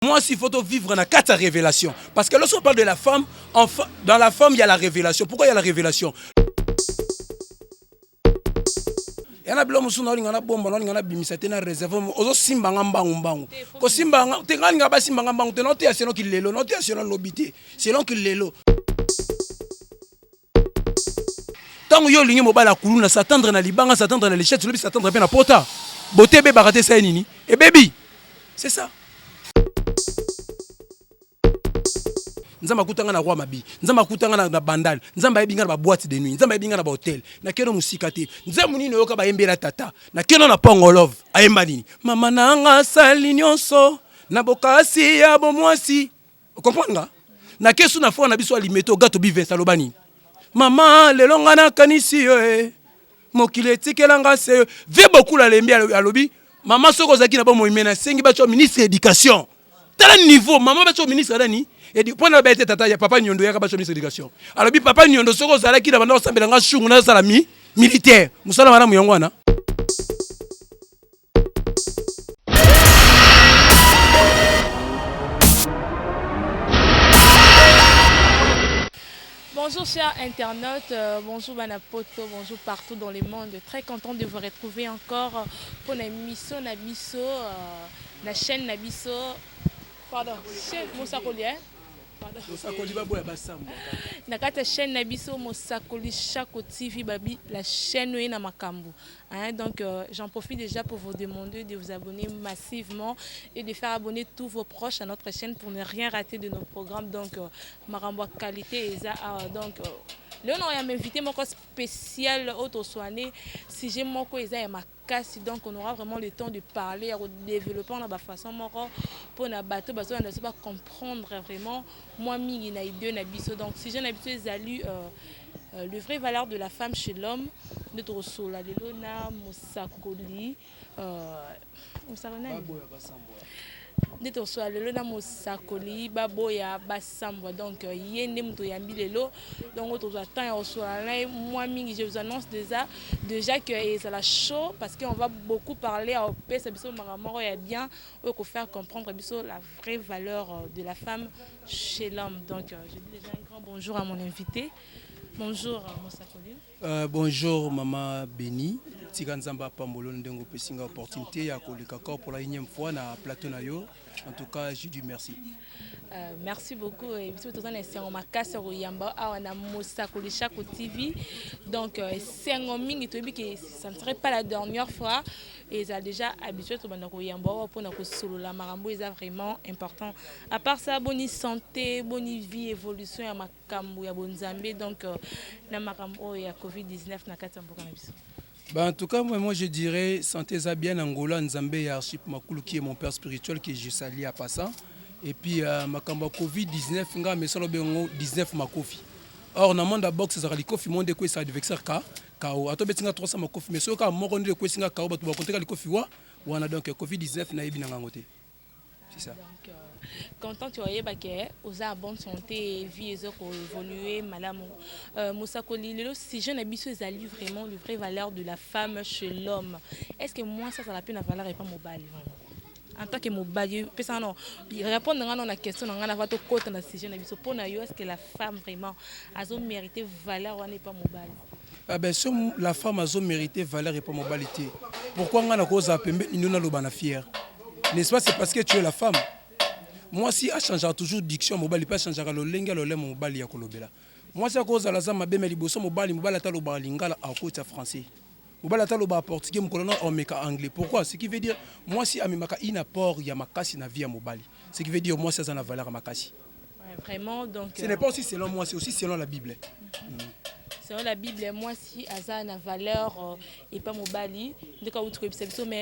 Moi, il faut vivre dans 4 révélations. Parce que lorsqu'on parle de la femme, dans la femme, il y a la révélation. Pourquoi il y a la révélation? Il y a des gens qui ont des bombes, qui ont des réserves, qui ont simba mbangu. Ko simba te ngani ngaba simba mbangu te note selon qu'il lelo, note selon l'obité, selon qu'il lelo. Tant que yo lingi mobala kuluna s'attendre na libanga, s'attendre na l'échelle, celui s'attendre bien na pota. Beauté be baraté ça nini. Et baby. C'est ça. Nzamba kutanga na roi mabi, nzamba kutanga na bandal, nzamba ebinga na boîte de nuit, nzamba ebinga na hotel, na keno musikate, nzamba nini yoka ba yembela tata, na keno na pongo love, ayemba nini. Mama nanga sali nyonso, na bokasi ya bomwasi. Comprendre nga? Na kesu na fo na biso alimeto gato bi Vincent Lobani. Mama lelo nga na kanisi yo mokile tikelanga se ve beaucoup la lembi alobi, mama soko zaki na bomo imena sengi ba cho ministre éducation. Tel niveau, maman va être ministre d'Ani. Et du point de vue de tata, il y a papa Nyondo, il y a ministre d'éducation. Alors, papa Nyondo, ce que qui a ensemble dans un chou, on a salami militaire. Moussala madame Yongwana. Bonjour chers internautes, bonjour Banapoto, bonjour partout dans le monde. Très content de vous retrouver encore pour l'émission Nabiso, la chaîne Nabiso. Pardon, chaîne Mosakoli, hein? Pardon. Mosakoli baboya basambo. Nakata chaîne Nabiso Mosakoli Chako TV Babi, la chaîne na Makambu. Hein, donc j'en profite déjà pour vous demander de vous abonner massivement et de faire abonner tous vos proches à notre chaîne pour ne rien rater de nos programmes. Donc Marambo qualité et ça donc là on a invité mon spécial auto-soigné si j'ai mon co et ma casse donc on aura vraiment le temps de parler de développer la façon pour na bateau parce qu'on ne sait pas comprendre vraiment moi mingi na idée na biso donc si j'ai habitué zalu le vrai valeur de la femme chez l'homme notre sol la lelona Mosakoli Ndito so lelo na Mosakoli baboya basambwa donc yende muto yambi lelo donc autres attend so là moi mingi je vous annonce déjà que ça la chaud parce qu'on va beaucoup parler au pesa biso maramoro ya bien pour faire comprendre biso la vraie valeur de la femme chez l'homme donc je dis déjà un grand bonjour à mon invité. Bonjour Mosakoli. Bonjour maman Béni. Tiganzamba Pambolo ndengo pesinga opportunité ya koleka pour la énième fois na plateau na yo. En tout cas, je dis merci. Merci beaucoup. Et puis, tout le temps, on m'a cassé au Yamba, on a Mosakoli Chako TV. Donc, c'est un homme qui ça ne serait pas la dernière fois. Et ils ont déjà habitué tout le monde au Yamba pour nous solo la marambo, c'est vraiment important. À part ça, bonne santé, bonne vie, évolution, à Makambo, à Bonzambé. Donc, na marambo, il y a Covid-19 na Katambo Cannabis. En tout cas, moi je dirais santé bien Angola, Nzambé et Archip Makulu qui est mon père spirituel que je salue à passant. Et puis Makamba Covid-19, nga mais solo bengo 19 makofi. Or na monde box ça li kofi monde ko ça adversaire ka ato betinga 300 makofi mais soka moko ndé ko singa ka batu ba konteka li kofi wa wana donc Covid-19 na yebi na ngote. C'est ça. Donc content tu voyais que aux a bonne santé vie et ko évoluer madame Mosakoli lelo si jeune habitu ezali vraiment le vrai valeur de la femme chez l'homme. Est-ce que moi ça la peine la valeur et pas mobile vraiment? En tant que mobile personne non répondre à la question on a votre côté dans si jeune habitu pour na yo est-ce que la femme vraiment a mérité valeur ou n'est pas mobile? Ah ben si la femme a mérité valeur et pas mobilité. Pourquoi on a cause à pembe nous na lobana fier? N'est-ce pas c'est parce que tu es la femme. Moi si a changé toujours diction mobile pas changer le lenga le lemo mobile ya kolobela. Moi c'est à cause de la zama bemeli boso mobile ata loba lingala à côté français. Mobile ata loba portugais mkolona en meka anglais. Pourquoi? Ce qui veut dire moi si amimaka ina port ya makasi na vie ya mobile. Ce qui veut dire moi ça a valeur à makasi. Ouais, vraiment donc ce n'est pas aussi selon moi, c'est aussi selon la Bible. Selon la Bible, moi si Aza a valeur et pas mobali, mais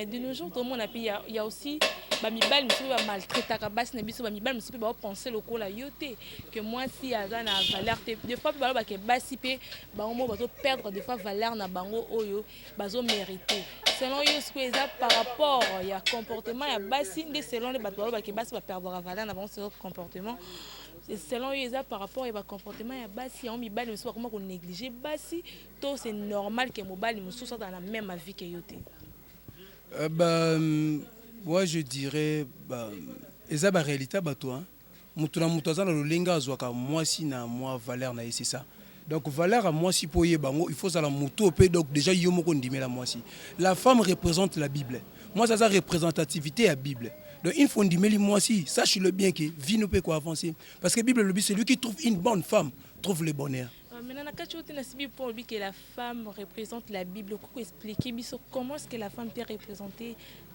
de nos jours tout le monde il y a aussi bamibal monsieur va maltraiter ta base na biso bamibal monsieur va penser le la yoté que moi si Aza na valeur des fois ba ke basi pe bango ba perdre des fois valeur na bango oyo bazo mériter. Selon yo ce que par rapport il y a comportement il y a basi selon les bato ba ke basi va perdre la valeur na bango ce comportement. Selon eux par rapport à comportement il y a basi on mibali monsieur comment qu'on négliger basi tout c'est normal que mobali monsieur soit dans la même vie que yoté. Moi je dirais eza ba réalité bato hein. Mutu na mutu aza na lolenga azwaka mwasi na mwa valeur na ye c'est ça. Donc valeur à mwasi po yebango il faut ça la mutu pe donc déjà yo moko ndimela mwasi. La femme représente la Bible. Moi ça représentativité à Bible. Donc il faut ndimeli mwasi, sache-le bien que vie ne peut quoi avancer parce que Bible le but c'est lui qui trouve une bonne femme trouve le bonheur. Maintenant, quand tu as pour lui que la femme représente la Bible, comment expliquer comment est-ce que la femme peut représenter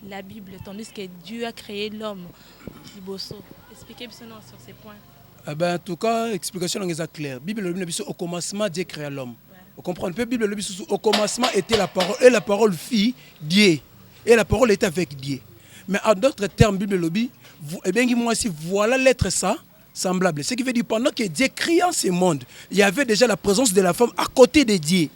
la Bible tandis que Dieu a créé l'homme. Expliquez sur ces points. Ah ben, en tout cas, explication est claire. Bible le but au commencement Dieu créa l'homme. Vous comprenez? La Bible le but au commencement était la parole et la parole fit Dieu et la parole était avec Dieu. Mais en d'autres termes, Bible le but, eh bien moi si voilà l'être ça. Semblable. Ce qui veut dire pendant que Dieu créant ce monde, il y avait déjà la présence de la femme à côté de Dieu.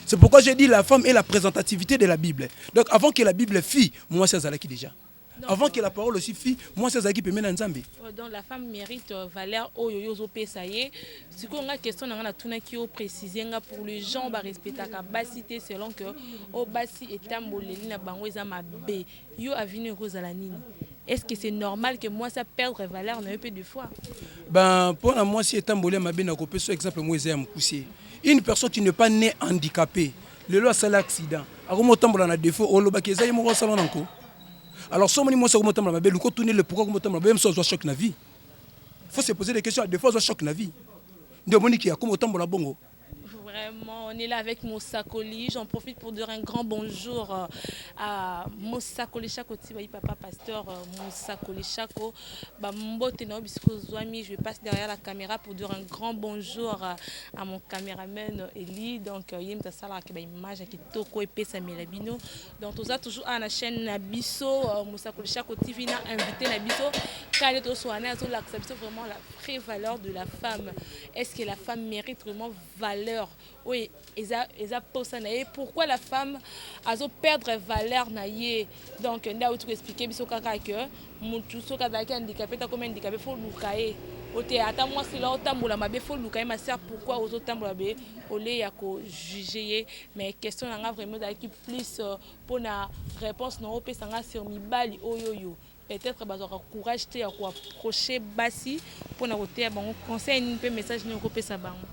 C'est pourquoi j'ai dit la femme est la représentativité de la Bible. Donc avant que la Bible fît, moi c'est Zalaki déjà. Donc, avant que la parole aussi fît, moi c'est Zalaki peut mener Nzambe. Donc la femme mérite valeur au yoyo pesaye. Ce qu'on a question on a tout qui au préciser pour les gens ba respecter ka basité selon que au basi etamboleli na bango ezama be yo avini kozala nini. Est-ce que c'est normal que moi ça perdre valeur un peu de fois? Ben pour moi si étant bolé ma bien à sur exemple moi j'ai poussé. Une personne qui n'est pas née handicapée, le loi c'est l'accident. A comment tomber na défaut au loba keza yemo salon encore. Alors so moni moi ça comment tomber ma belle ko tourner le pourquoi comment tomber même so choc na vie. Faut se poser des questions des fois so choc na vie. Ndio moni ki a comment tomber la bongo. Vraiment, on est là avec Moussa Koli. J'en profite pour dire un grand bonjour à Moussa Koli Chako, papa pasteur Moussa Koli Chako. Je passe derrière la caméra pour dire un grand bonjour à mon caméraman Eli. Donc, il y a une image qui est toko épais à Melabino. Donc, on a toujours à la chaîne Nabiso, Moussa Koli Chako TV, invité Nabiso. Quand elle est au soin, elle a vraiment la vraie valeur de la femme. Est-ce que la femme mérite vraiment valeur? Oui, pourquoi la femme a perdre valeur naie. Donc on a tout expliqué biso kaka que mutu soka daki handicapé ta comme handicapé faut lukaye. Ote ata moi c'est là otambola mabe faut lukaye ma sœur pourquoi aux otambola be olé ya ko juger mais question nga vraiment daki plus pour na réponse non opesa nga sur mibali oyoyo. Peut-être bazora courage te ya ko approcher basi pour na côté bango conseil ni pe message ni ko pesa bango.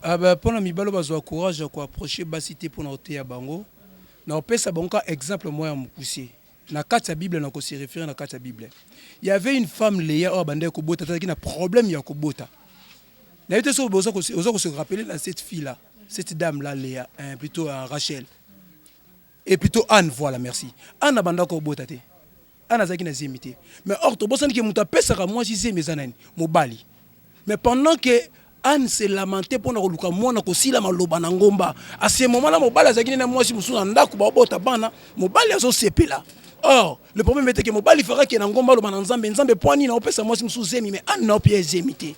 Ah ben pour la mibalo bazwa courage à approcher basité pour noter ya bango. Na opesa bango ka exemple moi ya mukusi. Na kati ya Bible na ko se référer na kati ya Bible. Il y avait une femme Léa au bande ko bota qui na problème ya ko bota. Na été sur boza ko se rappeler dans cette fille là, cette dame là Léa, plutôt Rachel. Et plutôt Anne voilà merci. Anne banda ko bota te. Anne azaki na zimité. Mais or to bosa ki muta pesa ka moi si c'est mes anani, mobali. Mais pendant que Anne s'est lamentée pour nous luka mwana ko sila maloba na ngomba. À ce moment-là, mobali azaki na mwasi musu na ndako ba bota bana, mobali azo sepela. Or, le problème était que mobali fera que na ngomba lo bana nzambe nzambe poani na opesa mwasi musu zemi mais Anne na opie zemité.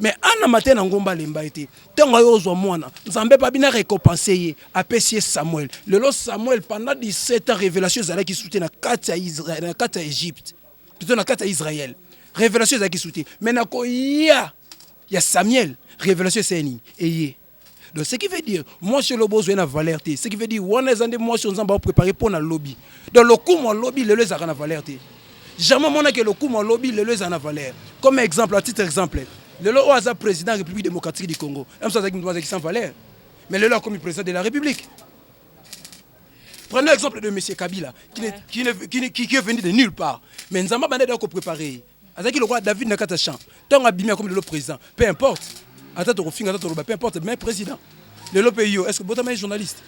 Mais Anne matin na ngomba lemba été. Tango yo zo mwana, nzambe pa bina récompenser ye, apesier Samuel. Le lo Samuel pendant 17 ans révélation zala qui soutient na kati ya Israël, na kati ya Égypte. Plutôt na kati ya Israël. Révélation zala qui soutient. Mais na ko ya il y a Samuel, révélation c'est une et donc ce qui veut dire moi sur le besoin de valeur t ce qui veut dire on est en moi sur nous préparer pour le lobby dans le coup mon lobby le a na valeur t jamais mon que le coup mon lobby le a na valeur comme exemple à titre exemple le lo a président de la République démocratique du Congo même ça qui sans valeur mais le là comme président de la République. Prenez l'exemple de monsieur Kabila qui est venu de nulle part mais nous avons demandé de préparer. Azaki le roi David n'a qu'à champ. Tant abîmé comme le président. Peu importe. Attends, peu importe, mais président. Le pays, est-ce que Botama est journaliste?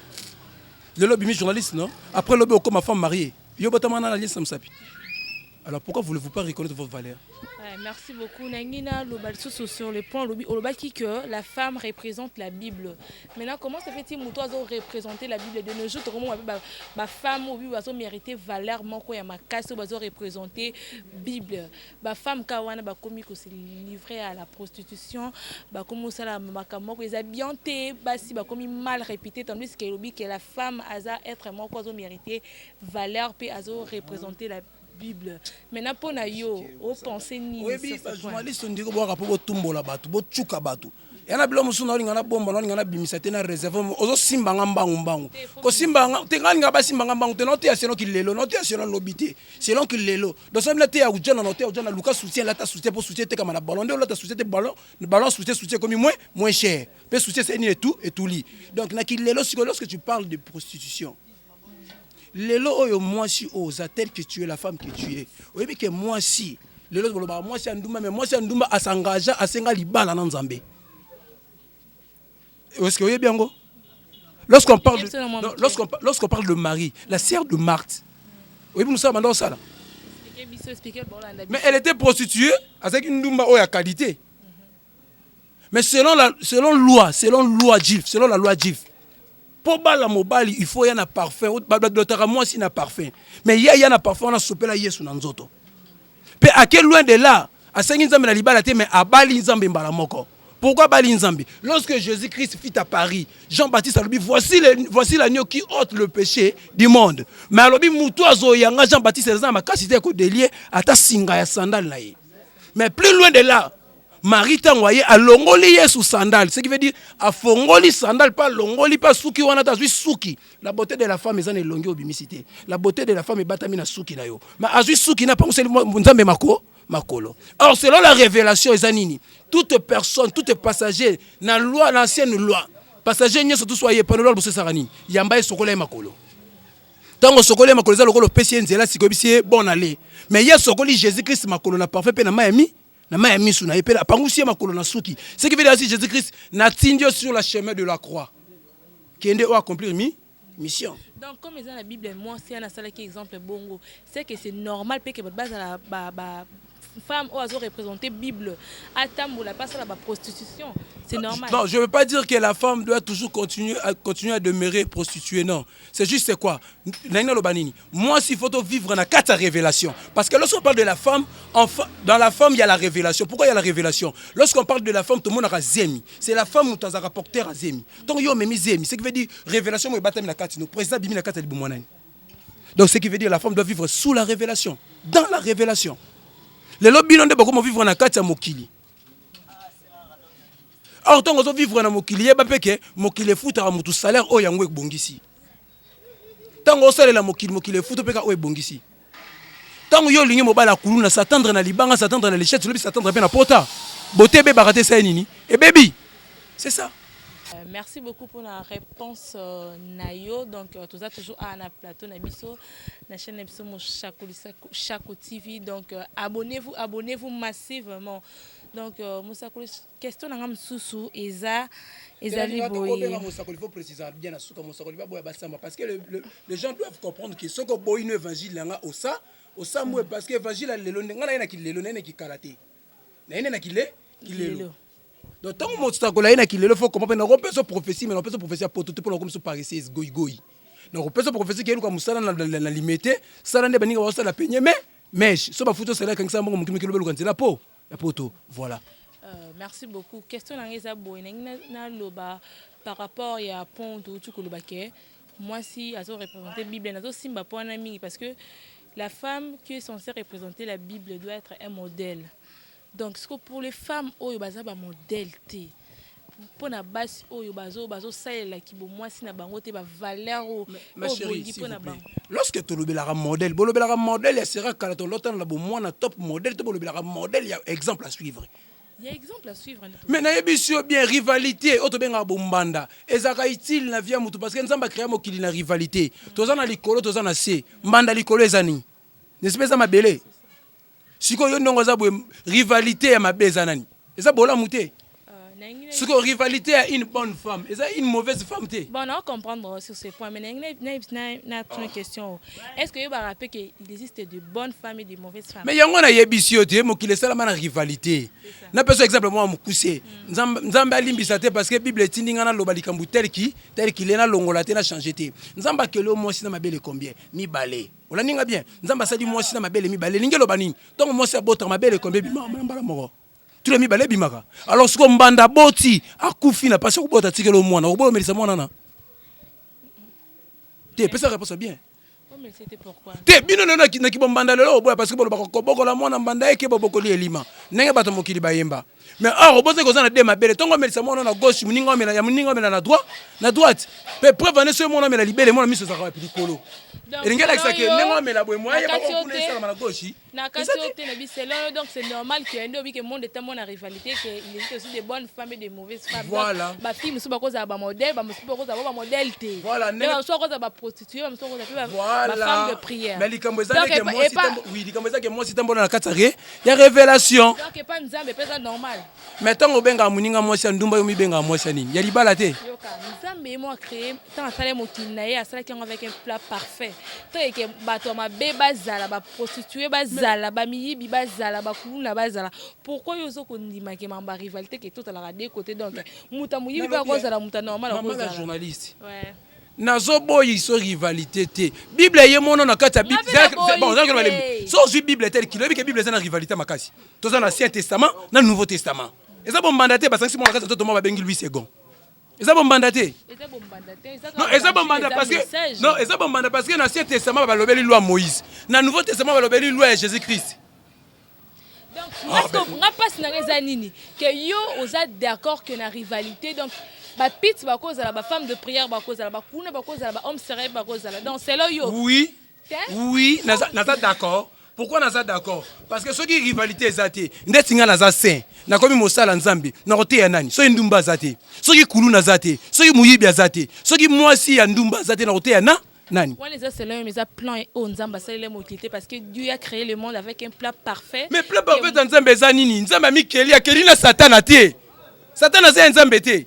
Le lobby est journaliste, non? Après le lobby, comme ma femme mariée. Yo Botama na alliance samsapi. Alors pourquoi voulez-vous pas reconnaître votre valeur? Merci beaucoup. Nangina Lobalso sur le point Olobaki que la femme représente la Bible. Maintenant, comment ça fait-il que toi représenter la Bible de nos jours? Comment ma femme ou va mériter valeur manko ya makasi va représenter Bible. Ma femme kawana ba komi ko se livrer à la prostitution, ba komo sala makamoko les habillanté, ba si ba komi mal répété tandis que la femme aza être manko zo mériter valeur pe azo représenter la Bible. Maintenant pour na yo, au penser ni. Oui, journaliste on dit que boire pour tumbola batu, bo tchuka batu. yana bilo musu na olinga na bomba na olinga na bimisa te na réserve ozo simba nga mbangu ko simba nga te ngani nga ba simba nga mbangu te no te selon qu'il lelo no te selon lobité selon qu'il lelo donc ça me te ya ujana no te ujana luka soutien la ta soutien pour soutien te comme na ballon de la ta soutien te ballon soutien comme moins cher peut soutien c'est ni et tout li donc na qu'il lelo lorsque tu parles de prostitution lelo oyo moi si oza tel que tu es la femme que tu es oyebi que moi si lelo boloba moi si anduma mais moi si anduma asengage asenga libala na nzambe. Est-ce que vous voyez bien go? Lorsqu'on parle de Marie, la sœur de Marthe. Oui, nous sommes dans ça là. Mais elle était prostituée avec une ndumba oya qualité. Mais selon la loi Jif, pour bala mobali, il faut y en a parfum. Moi aussi na parfum. Mais il y a un parfum on a soupé la yesu nanzoto. Pe à quel loin de là, à 5 nzambe na libala te mais à bali nzambe mbala moko. Pourquoi bali nzambe? Lorsque Jésus-Christ fit à Paris, Jean-Baptiste a dit voici l'agneau qui ôte le péché du monde. Mais alors mutoazo yanga Jean-Baptiste ezana makasité ko délier ata singa ya sandal na ye. Mais plus loin de là, Marie tangoye a longoli Yesu sandal, ce qui veut dire a fongoli sandal pas longoli pas suki wana ta zui suki. La beauté de la femme ezana elongi obimicité. La beauté de la femme est batami na suki na yo. Mais azui suki na pas nzambe makolo. Or selon la révélation ezanini, toute personne, tout passager na loi l'ancienne loi, passager n'y surtout soyez pas loi bose sarani. Yamba sokola makolo. Tango sokola makolo za lokolo pesi nzela sikobisi bon aller. Mais hier sokoli Jésus-Christ makolo na parfait pe na mayami. Na mayami suna epela pangusi makolo na suki. Ce qui veut dire si Jésus-Christ na tindio sur le chemin de la croix. Qui est accomplir mission. Donc comme dans la Bible moi c'est un seul exemple bongo, c'est que c'est normal que votre base à la femme ou à représenter Bible à tamboula passe à la prostitution, c'est normal. Non, je veux pas dire que la femme doit toujours continuer à demeurer prostituée, non. C'est juste quoi? Moi s'il faut vivre dans 4 révélations parce que lorsqu'on parle de la femme, dans la femme il y a la révélation. Pourquoi il y a la révélation? Lorsqu'on parle de la femme tout le monde a zemi. C'est la femme où tu as rapporté à zemi. Donc yo memi zemi, ce qui veut dire révélation moi batami na 4 nous président bimi na 4 libumwana. Donc ce qui veut dire la femme doit vivre sous la révélation, dans la révélation. Les lobbies n'ont pas comment vivre dans la mokili. Or tant qu'on vivre dans mokili, il y a pas que mokili fout à mutu salaire au yangwe bongisi. Tant qu'on sale la mokili fout peka au bongisi. Tant qu'on yo ligne mobile à kuluna s'attendre na libanga s'attendre na l'échelle, celui s'attendre bien à pota. Beauté bé baraté ça nini. Et baby, c'est ça. Merci beaucoup pour la réponse Nayo. Donc tout ça toujours à un plateau Nabiso, la chaîne Nabiso Chako TV. Donc abonnez-vous massivement. Donc Moussakoli question ngam susu eza liboye. Il faut préciser bien à souka Moussakoli ba boya basamba parce que les gens doivent comprendre que ce que boy une évangile nga osa mwe parce que évangile lelo ngana na kilelo na ki karaté. Na kilelo. Donc tant que Moussakoli na kilelo faut comprendre on peut se prophétie mais on peut se prophétie pour tout pour comme se paraissait goy. Donc on peut se prophétie que comme musala na limité, ça na baninga wa la peigner mais so ba futo c'est là quand ça mo mukimi kilo belo la peau. La poto, voilà. Merci beaucoup. Question na loba par rapport à pont tout kolobake. Moi si azo représenter Bible nazo simba pona mingi parce que la femme qui est censée représenter la Bible doit être un modèle. Donc ce que pour les femmes oyo baza ba modèle té. Pour na base oyo bazo salela ki bo moi si na bango té ba valeur o ma chérie lorsque tu lobelaka modèle bolobelaka modèle ya sera kala to lotana bo moi na top modèle to bolobelaka modèle il y a exemple à suivre. Il y a exemple à suivre. Mais na yebisio bien rivalité auto benga bombanda ezaka utile na via mutu parce que nzamba créa mokili na rivalité tozana likolo tozana se mbanda likolo ezani n'espèce à mabele siko yo ndongo za bo rivalité ya mabeza nani eza bola muté. Ce que rivalité à une bonne femme, et une mauvaise femme. Bon, on va comprendre sur ce point, mais une question. Est-ce que vous avez rappelé qu'il existe de bonnes femmes et de mauvaises femmes? Mais il y a un yebisio, qui est seulement la rivalité. Na personne exemple moi mukuse. Nzamba limbisate parce que Bible tindi ngana lobali kambu tel qui est na longola te na changer te. Nzamba kelo moi si na mabele combien? Mi balé. On ninga bien. Nzamba sa di moi si na mabele mi balé. Ninga lobani. Donc moi c'est botre mabele combien bima mbala moko. Tu l'as mis balé bimaka. Alors ce qu'on banda boti a koufi na passé ko bota tikelo mwana. Ko bo melisa mwana na. Te pesa réponse bien. Mais c'était pourquoi? Te bino na ki bombanda lelo boya parce que bolo bako boko la mwana mbanda eke boko li elima. Nenge bato mokili bayemba. mais or oboze ko na de mabele tongo melisa mona na gauche muninga mela ya muninga mela na droite pe preuve ne so mona mela libele mona miso za ka pilikolo elinga la que nengo mela boy moye ba ko kuna sala na gauche na kati ote na biselon donc c'est normal que ndo bi que monde est tellement en rivalité que il existe aussi des bonnes femmes et des mauvaises femmes. Voilà. Ba fille musu ba ko za ba modèle ba musu ba ko za ba modèle té. Voilà, ba so ko za ba prostituée ba musu ko za ba femme de prière. Mais likambo ezali que moi si oui likambo ezali que moi si tambo na kati ya révélation. Donc pas nzambe pesa normal. Mais tango benga muninga moi si ndumba yo mi benga moi si nini. Ya libala té. Yoka nzambe mo créé tant sala mo kinaye asala ki avec un plat parfait. Tant que bato ma beba zala ba prostituée ba zala ba miyibi ba zala ba kuluna ba zala. Pourquoi yo zo ko ndima ke mamba rivalité que tout à la deux côtés donc muta muyibi ba ko zala muta normal ko zala. Journaliste. Ouais. Nazo boyi so rivalité té. Bible ye mono na kata Bible. Bon, ça que le so ju Bible tel qu'il que Bible c'est na rivalité makasi. To za na Ancien Testament na Nouveau Testament. Et ça bon mandaté parce que si mon kata to ba bengi 8 secondes. Et ça bon mandaté. Non, et ça bon mandaté parce que non, et ça bon mandaté parce que dans l'Ancien Testament ba lobeli loi Moïse. Dans Nouveau Testament ba lobeli loi Jésus-Christ. Donc, on a pas na rezanini que yo osa d'accord que na rivalité donc ba pit ba cause la ba femme de prière ba cause la ba kuna ba cause la ba homme sérieux ba cause la donc c'est là yo. Oui. Oui, naza d'accord. Pourquoi naza d'accord? Parce que ceux qui rivalité ezate, ndetinga naza saint. Na komi mosala nzambe, na kote ya nani? So ndumba zate. Ceux qui kulu nazate, ceux qui muyibi azate, ceux qui mwasi ya ndumba zate na kote ya na nani? Ouais, les selon mes plans et on nzamba ça les moquité parce que Dieu a créé le monde avec un plat parfait. Mais plat parfait nzambe zanini, nzamba mikeli akeli na Satan te. Satan a nzambe te.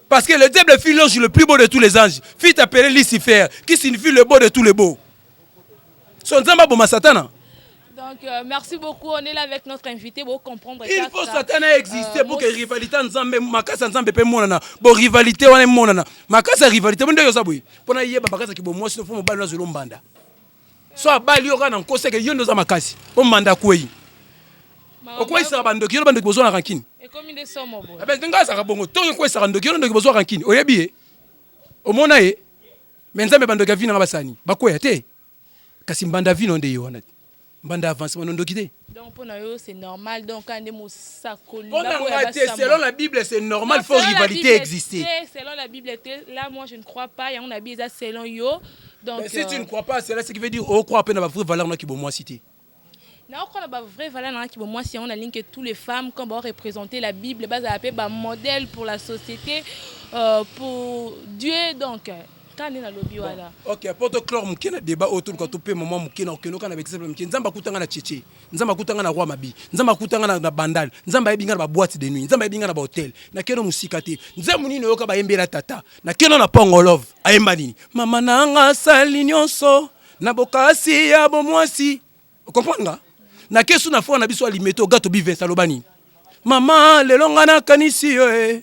Parce que le diable fit l'ange le plus beau de tous les anges, fit appeler Lucifer, qui signifie le beau de tous les beaux. Son nzamba boma Satan. Donc, merci beaucoup. On est là avec notre invité pour comprendre. Il faut Satan exister pour que rivalité nzambe makasa nzambe pe monana. Bon rivalité wana monana. Makasa rivalité monde yo sabui. Pona yeba bakasa ki bo mwasi no fo mobali na zolo mbanda. So abali yo kana nkose ke yondo za makasi. O manda kwei. Okwa isa bandoki yo bandoki bozo na rankini. Et comme il est somme bon. Eh ben nga sa bongo to ko isa bandoki yo bandoki bozo rankini. Oyebi e. Omona e. Mais nzambe bandoki vina ngabasani. Bakoya te. Kasi mbanda vino nde yo wana. Banda avance donc pour nous c'est normal donc quand on selon la Bible c'est normal faut rivalité exister selon la Bible là moi je ne crois pas et on a bien ça selon yo donc mais si tu ne crois pas c'est là ce qui veut dire on croit pas dans la vraie valeur qui bon moi cité na on croit la vraie valeur qui bon moi si on a ligne que toutes les femmes comme va représenter la Bible base appelé modèle pour la société pour Dieu donc ok pour te clore mukina débat autour quand tu peux maman mukina okeno kana exemple mukina nzamba kutanga na cheche nzamba kutanga na roi mabi nzamba kutanga na bandal nzamba yebinga na boîte de nuit nzamba yebinga na hôtel na keno musika te nzambu nini yoka ba yembela tata na keno na pongo love ayemba nini mama nanga sali nyonso na bokasi ya bomwasi comprendre na kesu na fona biso alimeto gato bi Vincent lobani mama lelo ngana kanisi yo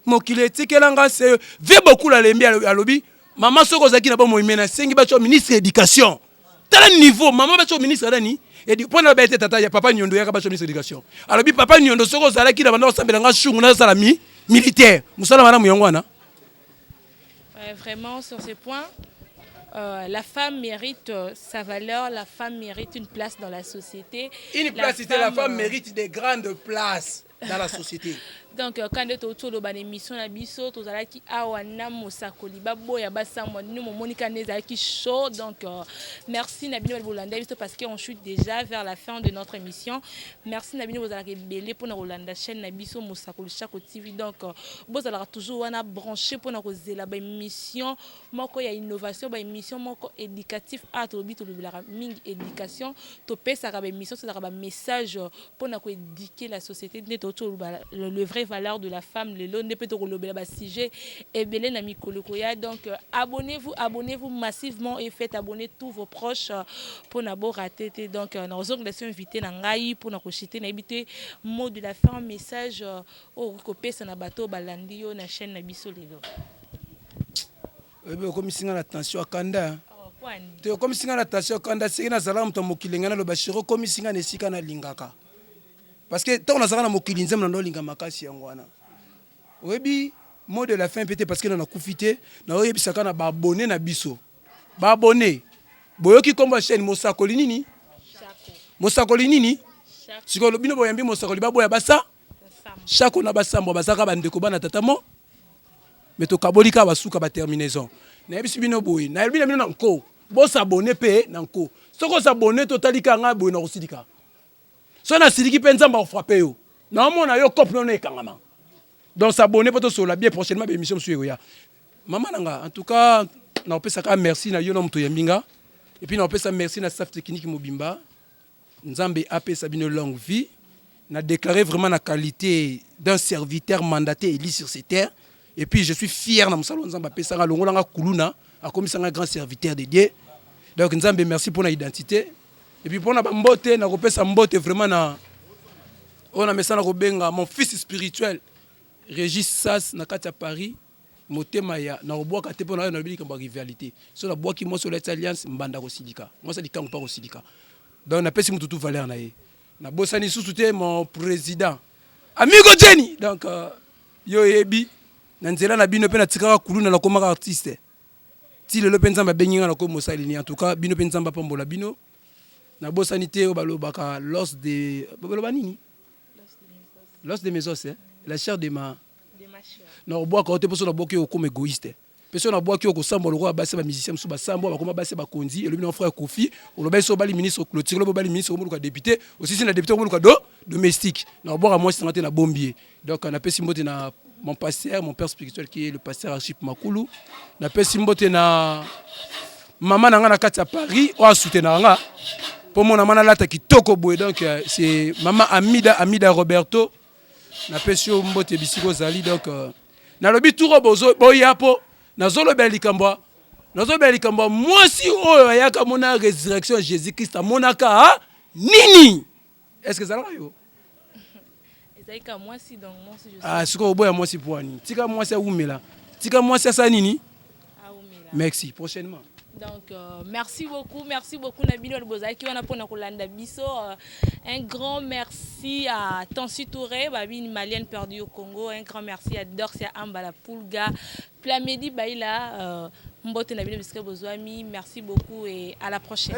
mokile etikelanga se ve beaucoup la lembi alobi maman soko zaki na ba moimena sengi ba cho ministre éducation tala niveau maman ba cho ministre dani et pour na ba tata ya papa nyondo ya ba cho ministre éducation alors bi papa nyondo soko zala ki na banda osambela nga shungu na sala militaire musala mara muyongwana. Vraiment sur ce point la femme mérite sa valeur, la femme mérite une place dans la société. Une place, la femme mérite des grandes places dans la société. Donc quand tu autour de l'émission la biso to zala ki awana mosakoli baboya basamwa nous monika neza ki show donc merci Nabino Bolanda parce qu'on chute déjà vers la fin de notre émission. Merci Nabino Bozala ke belé pour na Rolanda chaîne na biso mosakoli chaque TV donc bozala toujours wana branché pour na kozela ba émission moko ya innovation ba émission moko éducatif à to bito lobela mingi éducation to pesa ka ba émission ça ba message pour na ko éduquer la société le vrai valeur de la femme le lot ne peut te relobela ba sujet et belé na mikolokoya donc abonnez-vous massivement et faites abonner tous vos proches pour na bo rater donc na ozong laisser invité na ngai pour na ko chiter na habiter mot de la fin message au kopesa na bato balandi yo na chaîne na biso lelo ebe comme singa attention akanda te comme singa attention akanda singa zala mto mokilengana lo bashiro comme singa nesika na lingaka. Parce que tant on a ça na mokili nzemna ndo linga makasi yango wana oyebi mot de la fin peut-être parce que na kufité na oyebi saka na ba abonné na biso ba abonné boyoki komba chaîne mosakoli nini siko lobino boyambi mosakoli ba boya basa chaque on a basambo bazaka bandeko bana tatamo mais to kabolika basuka ba terminaison na biso bino boy na bino bino nko bo s'abonner pe na nko soko s'abonner totalika nga boy na kosilika so na siliki pe nzamba frappé yo na mona yo cop non ekangama donc s'abonner poto sur la bien prochainement émission sur ya maman nanga en tout cas na opesa ka merci na yo na mto yambinga et puis na opesa merci na staff technique mobimba nzambe apesa bino longue vie n'a déclaré vraiment la qualité d'un serviteur mandaté élu sur ces terres. Et puis je suis fier dans mon salon Nzamba Pesanga Longolanga Kuluna, a commis un grand serviteur de Dieu. Donc Nzambe merci pour l'identité. Et puis pour la mbote, na repesa mbote vraiment na on a mis ça na robenga mon fils spirituel Régis Sass na kati à Paris. Motema ya na roboa kate pour na bilika ba rivalité. So la bois qui mo sur l'alliance mbanda ko silika. Moi ça dit quand pas ko silika. Donc na pesi mututu valeur na ye. Na bosani sous-souté mon président amigo Jenny donc yo yebi na nzela na bino pe na tikaka kuluna na komaka artiste ti lelo pe nzamba benginga na ko mosalini en tout cas bino pe nzamba pambola bino na bosani te balobaka l'os de baloba nini l'os de mes os la chair de ma chair na bois ka ote poso na boki ko comme égoïste personne na bois ki ko samba lo ko base ba musicien musu ba samba ba koma base ba konzi et le mon frère Kofi o lo base bali ministre clôture lo bali ministre o député aussi c'est na député o domestique na bois à moi c'est na bombier donc on a pesi mbote na mon pasteur mon père spirituel qui est le pasteur Archip Makulu na pesi mbote na maman na nga na kati à Paris o soutenir nga pour mon amana lata kitoko boy donc c'est maman Amida Roberto na pesi mbote bisiko zali donc na lobi touro bozo boya po nazolo belikamba moi si oyo yaka mona résurrection Jésus Christ monaka nini est-ce que ça va yo ezalika moi si donc moi si je ah siko boya moi si poani tika moi ça umela tika moi ça nini merci prochainement. Donc merci beaucoup Nabino Bozaki qui on a pour Nakolanda Biso. Un grand merci à Tansi Touré, babine malienne perdue au Congo. Un grand merci à Dorcia Ambala Pulga, Plamedi Baila, Mbote Nabino Bisko Bozwami. Merci beaucoup et à la prochaine.